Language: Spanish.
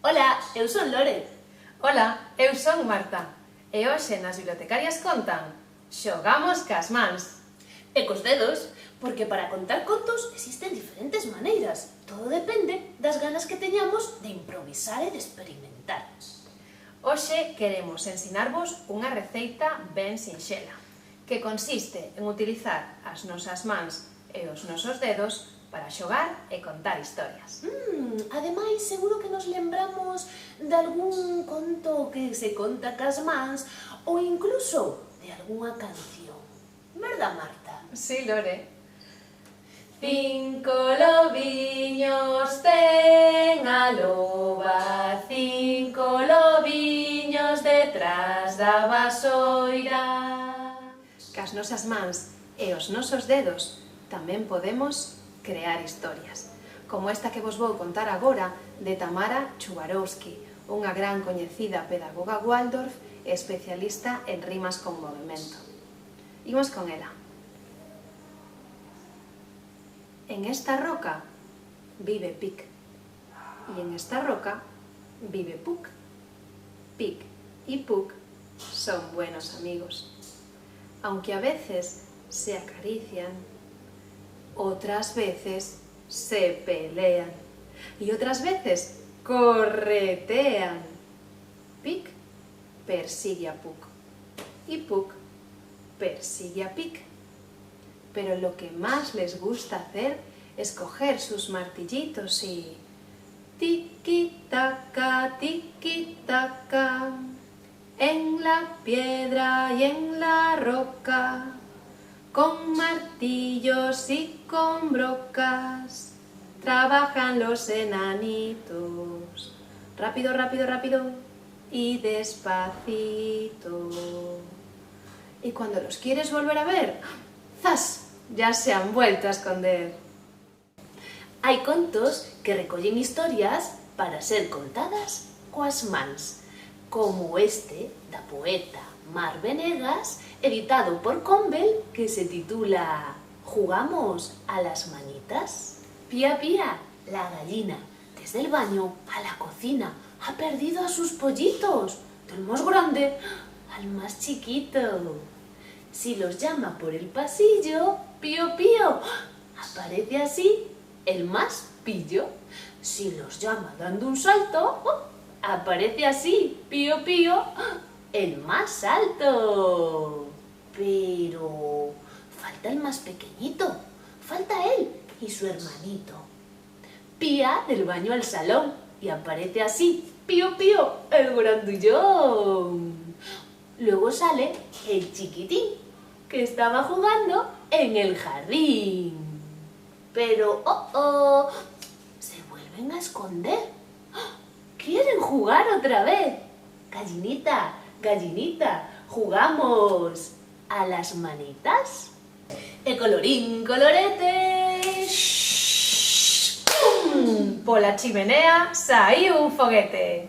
Ola, eu son Lore. Ola, eu son Marta e hoxe nas bibliotecarias contan Xogamos cas mans. E cos dedos, porque para contar contos existen diferentes maneiras. Todo depende das ganas que teñamos de improvisar e de experimentar. Hoxe queremos ensinarvos unha receita ben sinxela que consiste en utilizar as nosas mans e os nosos dedos para xogar e contar historias. Ademais, seguro que nos lembramos de algún conto que se conta cas mans ou incluso de algunha canción. Verdad, Marta? Sí, Lore. 5 lobiños ten a loba, 5 lobiños detrás da vasoira. Cas nosas mans e os nosos dedos tamén podemos crear historias, como esta que vos vou contar agora de Tamara Chubarovsky, unha gran coñecida pedagoga Waldorf e especialista en rimas con movimento. Imos con ela. En esta roca vive Pic, y en esta roca vive Puc. Pic y Puc son buenos amigos, aunque a veces se acarician, otras veces se pelean y otras veces corretean. Pic persigue a Puc y Puc persigue a Pic. Pero lo que más les gusta hacer es coger sus martillitos y tiki-taka, en la piedra y en la roca, con martillos y con brocas, trabajan los enanitos. Rápido, rápido, rápido y despacito. Y cuando los quieres volver a ver, ¡zas!, ya se han vuelto a esconder. Hai contos que recollen historias para ser contadas coas mans, como este da poeta Mar Venegas, editado por Convel, que se titula ¿Jugamos a las manitas? Pía, pía, la gallina, desde el baño a la cocina, ha perdido a sus pollitos, del más grande al más chiquito. Si los llama por el pasillo, pío, pío, aparece así el más pillo. Si los llama dando un salto, aparece así, pío, pío, el más alto. Pero falta el más pequeñito, falta él y su hermanito. Pía del baño al salón y aparece así, pío, pío, el grandullón. Luego sale el chiquitín, que estaba jugando en el jardín. Pero, se vuelven a esconder. ¿Quieren jugar otra vez? Gallinita, gallinita, ¿jugamos a las manitas? Colorín colorete. ¡Pum! Pola chimenea saíu un foguete.